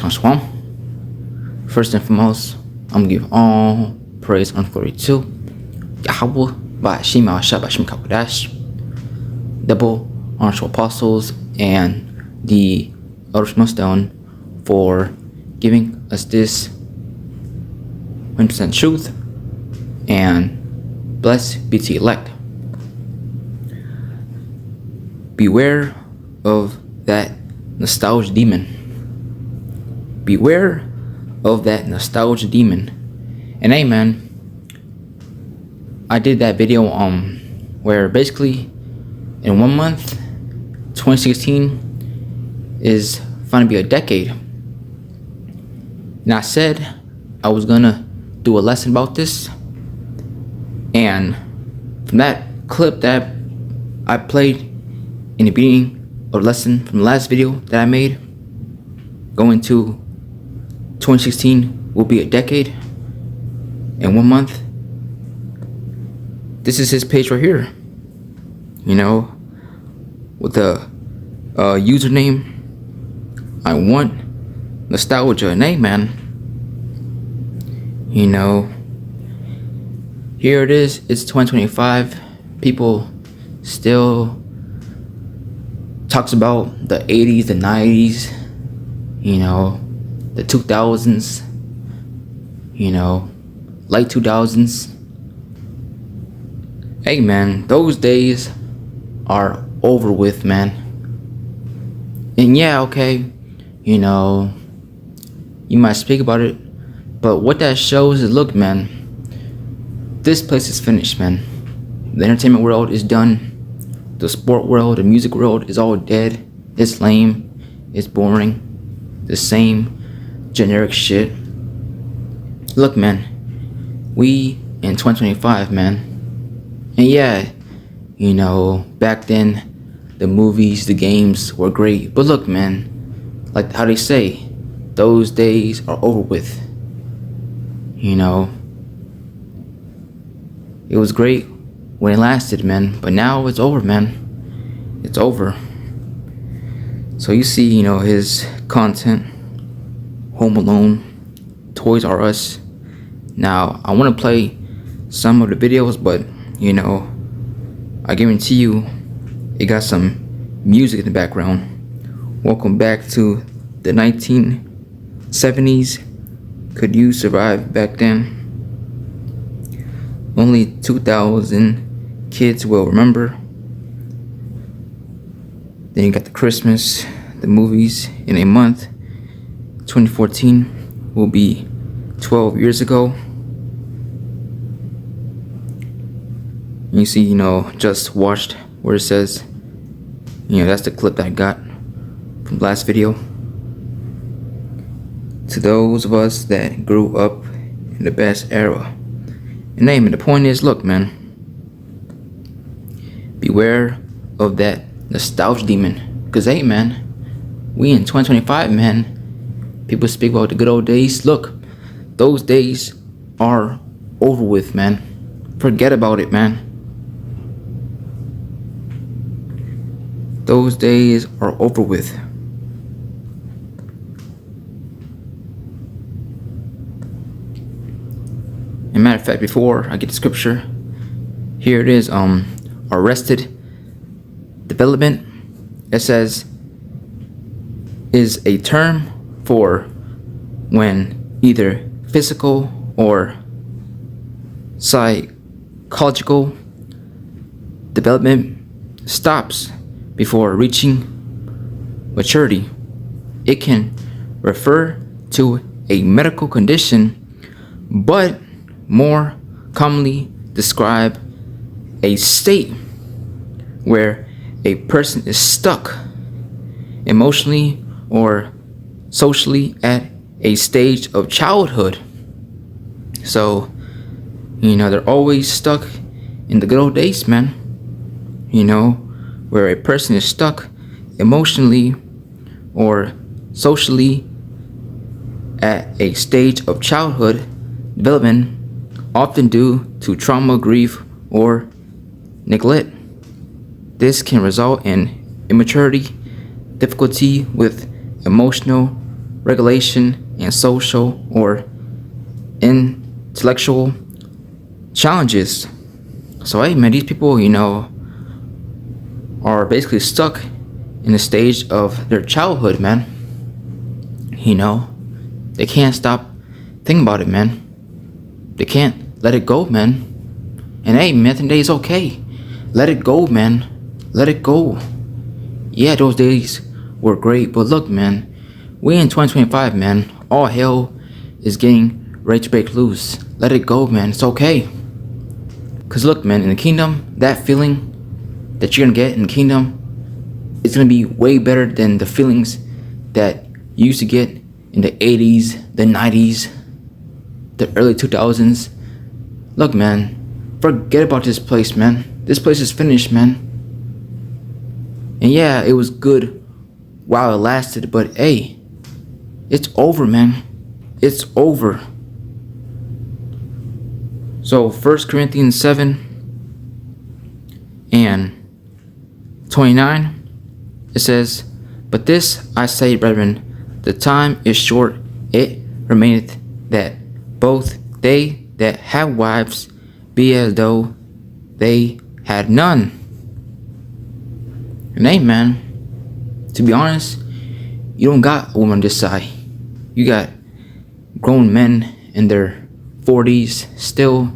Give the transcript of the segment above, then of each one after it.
Swam. First and foremost, I'm gonna give all praise and glory to Yahweh by Shema Shabashim Kakodash, double honor to apostles and the elders Millstone for giving us this 100% truth, and blessed be the elect. Beware of that nostalgia demon. Beware of that nostalgia demon. And hey man, I did that video where basically in 1 month 2016 is finally be a decade, and I said I was gonna do a lesson about this, and from that clip that I played in the beginning of the lesson from the last video that I made, going to 2016 will be a decade in 1 month. This is his page right here, you know, with the username I want nostalgia. And hey man, you know, here it is, it's 2025. People still talks about the 80s, the 90s, you know, the 2000s, you know, late 2000s. Hey man, those days are over with, man. And yeah, okay, you know, you might speak about it, but what that shows is, look man, this place is finished, man. The entertainment world is done. The sport world, the music world is all dead. It's lame, it's boring, the same generic shit. Look man, we in 2025, man. And yeah, you know, back then the movies, the games were great, but look man, like how they say, those days are over with. You know, it was great when it lasted, man, but now it's over, man. It's over. So you see, you know, his content, Home Alone, Toys R Us. Now I want to play some of the videos, but you know, I guarantee you it got some music in the background. Welcome back to the 1970s. Could you survive back then? Only 2,000 kids will remember. Then you got the Christmas, the movies in a month. 2014 will be 12 years ago. And you see, you know, just watched where it says, you know, that's the clip that I got from the last video. To those of us that grew up in the best era. And name it, the point is, look man, beware of that nostalgia demon. Cause hey man, we in 2025, man. People speak about the good old days. Look, those days are over with, man. Forget about it, man. Those days are over with. As a matter of fact, before I get the scripture, here it is, arrested development. It says is a term for when either physical or psychological development stops before reaching maturity. It can refer to a medical condition, but more commonly describe a state where a person is stuck emotionally or socially at a stage of childhood. So, you know, they're always stuck in the good old days, man. You know, where a person is stuck emotionally or socially at a stage of childhood development, often due to trauma, grief, or neglect. This can result in immaturity, difficulty with emotional regulation, and social or intellectual challenges. So hey man, these people, are basically stuck in the stage of their childhood, man. They can't stop thinking about it, man. They can't let it go, man. And hey, man, today is okay. Let it go, man. Let it go. Yeah, those days were great, but look, man, we in 2025, man. All hell is getting ready to break loose. Let it go, man. It's okay. Cause look, man, in the kingdom, that feeling that you're gonna get in the kingdom, it's gonna be way better than the feelings that you used to get in the 80s, the 90s, the early 2000s. Look, man, forget about this place, man. This place is finished, man. And yeah, it was good while it lasted, but hey, it's over, man. It's over. So 1 Corinthians 7 and 29, it says, "But this I say, brethren, the time is short, it remaineth that both they that have wives be as though they had none." And hey, man, to be honest, you don't got a woman on this side. You got grown men in their 40s still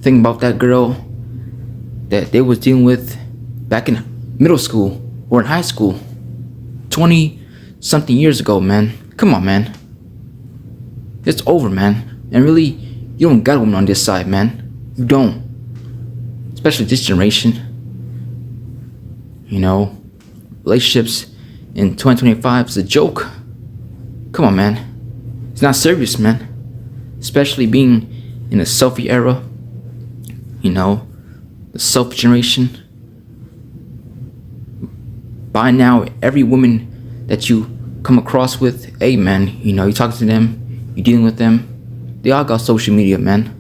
thinking about that girl that they was dealing with back in middle school or in high school 20 something years ago, man. Come on, man. It's over, man. And really, you don't got a woman on this side, man. You don't. Especially this generation. Relationships in 2025 is a joke. Come on, man. It's not serious, man. Especially being in a selfie era. The selfie generation. By now, every woman that you come across with, hey, man, you talking to them, you dealing with them, they all got social media, man.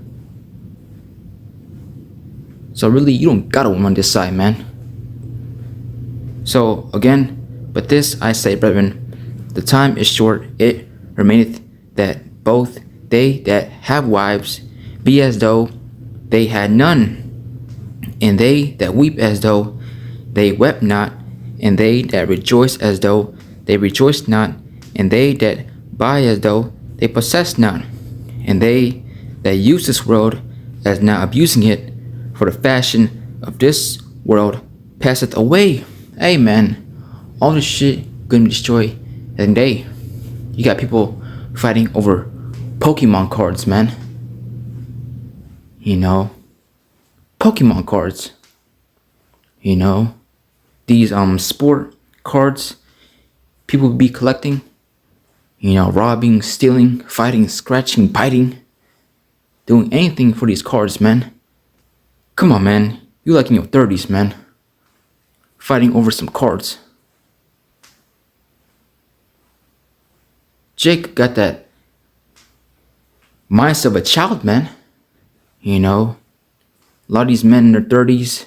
So really, you don't got a woman on this side, man. So again, but this I say, brethren, the time is short, it remaineth that both they that have wives be as though they had none, and they that weep as though they wept not, and they that rejoice as though they rejoiced not, and they that buy as though they possess not, and they that use this world as not abusing it, for the fashion of this world passeth away. Hey, man, all this shit gonna be destroyed in a day. You got people fighting over Pokemon cards, man. Pokemon cards. These sport cards people be collecting. Robbing, stealing, fighting, scratching, biting, doing anything for these cards, man. Come on, man. You like in your 30s, man. Fighting over some cards. Jake got that mindset of a child, man. A lot of these men in their 30s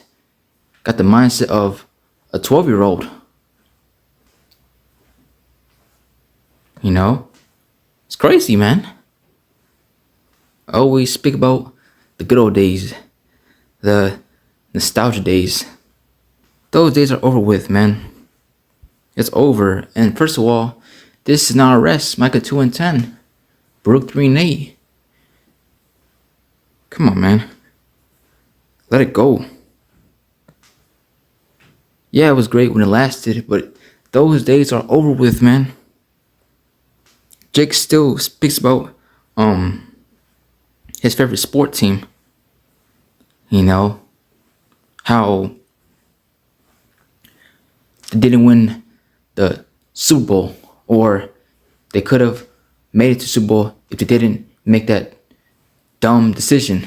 got the mindset of a 12-year-old. It's crazy, man. I always speak about the good old days, the nostalgia days. Those days are over with, man. It's over. And first of all, this is not a rest. Micah 2 and 10. Baruch 3 and 8. Come on, man. Let it go. Yeah, it was great when it lasted, but those days are over with, man. Jake still speaks about his favorite sport team. How they didn't win the Super Bowl, or they could have made it to Super Bowl if they didn't make that dumb decision.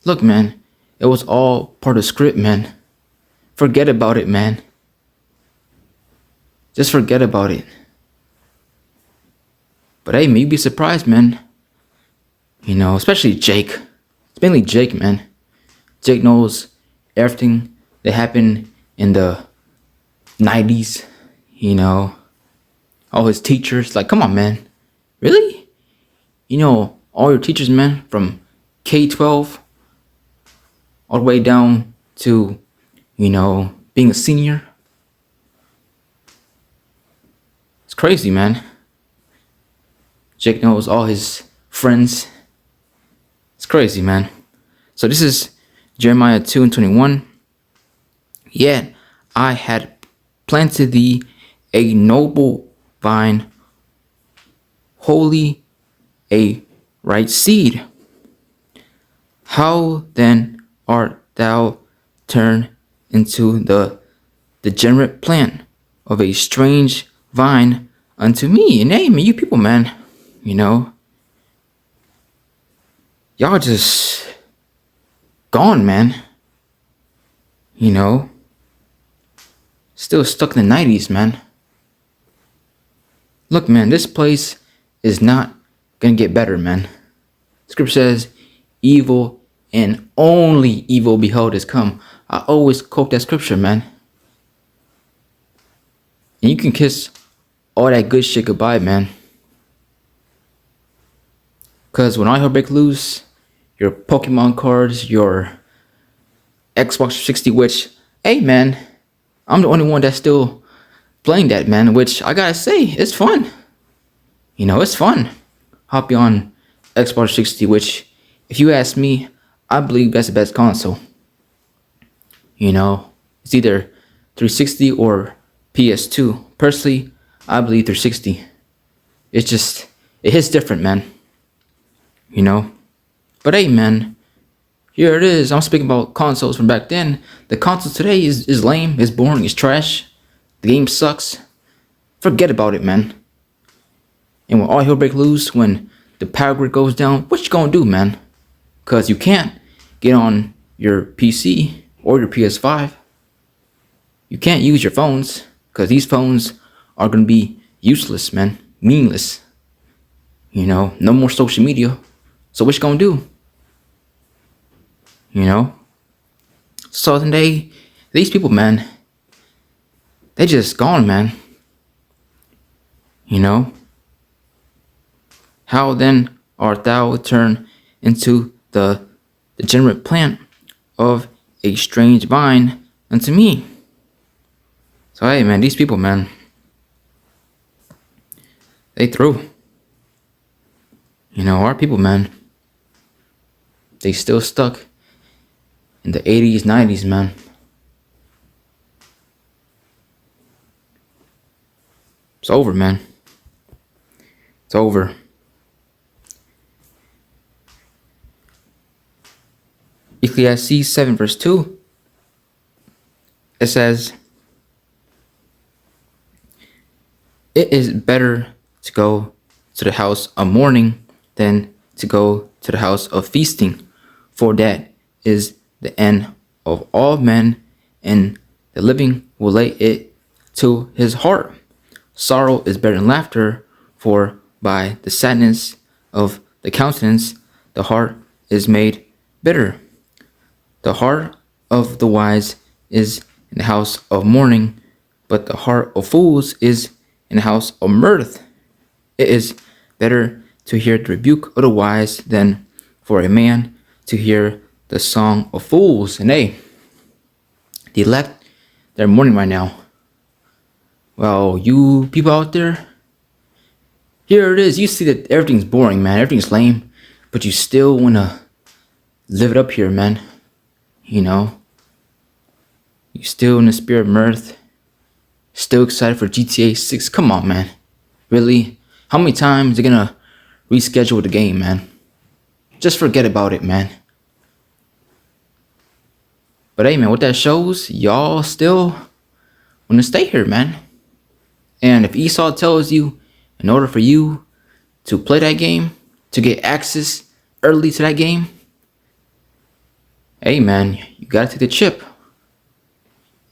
Look, man, it was all part of the script, man. Forget about it, man. Just forget about it. But hey, maybe be surprised, man. Especially Jake. It's mainly Jake, man. Jake knows everything that happened in the 90s. All his teachers. Like, come on, man. Really? You know, all your teachers, man, from K-12 all the way down to, being a senior. It's crazy, man. Jake knows all his friends. It's crazy, man. So this is Jeremiah 2:21. Yet I had planted thee a noble vine, holy, a right seed. How then art thou turned into the degenerate plant of a strange vine unto me? And hey, man, you people, man, y'all just gone, man. Still stuck in the 90s, man. Look, man, this place is not gonna get better, man. Scripture says, evil and only evil behold has come. I always quote that scripture, man. And you can kiss all that good shit goodbye, man. Because when I heard break loose, your Pokemon cards, your Xbox 360, which, hey, man, I'm the only one that's still playing that, man, which I gotta say, it's fun. It's fun. Hopping on Xbox 360, which, if you ask me, I believe that's the best console. It's either 360 or PS2. Personally, I believe 360. It hits different, man. But hey, man, here it is. I'm speaking about consoles from back then. The console today is lame, it's boring, it's trash. The game sucks. Forget about it, man. And when all hell break loose, when the power grid goes down, what you gonna do, man? Because you can't get on your PC or your PS5. You can't use your phones, because these phones are gonna be useless, man. Meaningless. No more social media. So what you gonna do? So today, these people, man, they just gone, man. How then art thou turned into the degenerate plant of a strange vine unto me? So hey, man, these people, man, they through. Our people, man, they still stuck in the 80s, 90s, man. It's over, man. It's over. Ecclesiastes 7 verse 2, it says, it is better to go to the house of mourning than to go to the house of feasting, for that is the end of all men, and the living will lay it to his heart. Sorrow is better than laughter, for by the sadness of the countenance the heart is made bitter. The heart of the wise is in the house of mourning, but the heart of fools is in the house of mirth. It is better to hear the rebuke of the wise than for a man to hear the song of fools. And hey, the elect, they're mourning right now. Well, you people out there, here it is. You see that everything's boring, man. Everything's lame, but you still want to live it up here, man. You still in the spirit of mirth. Still excited for GTA 6. Come on, man. Really? How many times are they gonna reschedule the game, man? Just forget about it, man. But hey, man, what that shows, y'all still want to stay here, man. And if Esau tells you, in order for you to play that game, to get access early to that game, hey, man, you gotta take the chip.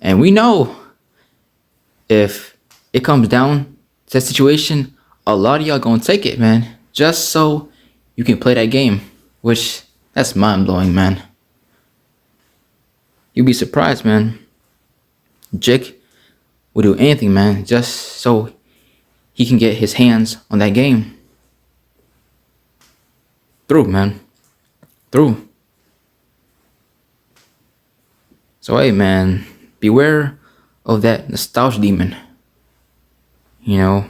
And we know if it comes down to that situation, a lot of y'all gonna take it, man, just so you can play that game, which that's mind-blowing, man. You'd be surprised, man. Jake would do anything, man, just so he can get his hands on that game. through, man. Through. So hey, man, beware of that nostalgia demon. You know,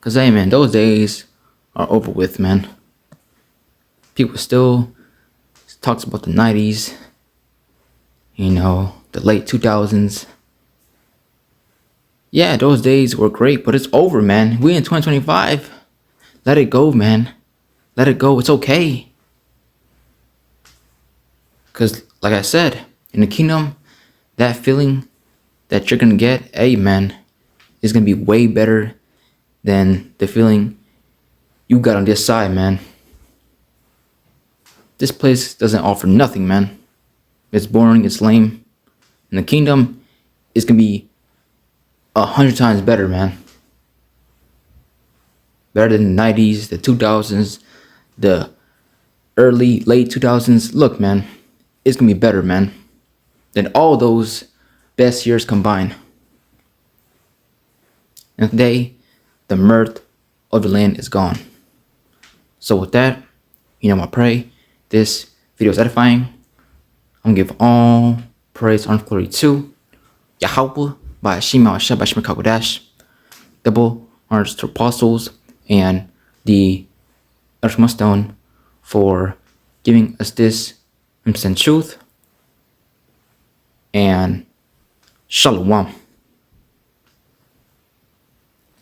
cause hey, man, those days are over with, man. People still talks about the '90s. You know, the late 2000s. Yeah, those days were great, but it's over, man. We in 2025. Let it go, man. Let it go. It's okay. Cause like I said, in the kingdom, that feeling that you're gonna get, hey man, is gonna be way better than the feeling you got on this side, man. This place doesn't offer nothing, man. It's boring, it's lame. In the kingdom, it's gonna be 100 times better, man. Better than the 90s, the 2000s, the late 2000s. Look, man, it's gonna be better, man, than all those best years combined. And today, the mirth of the land is gone. So with that, you know, I pray this video is edifying. I'm gonna give all praise, honor, glory to Yahweh by Shema Hashem by Shema Kakodash. Double honors to apostles and the Earth Stone for giving us this 100% truth. And Shalom.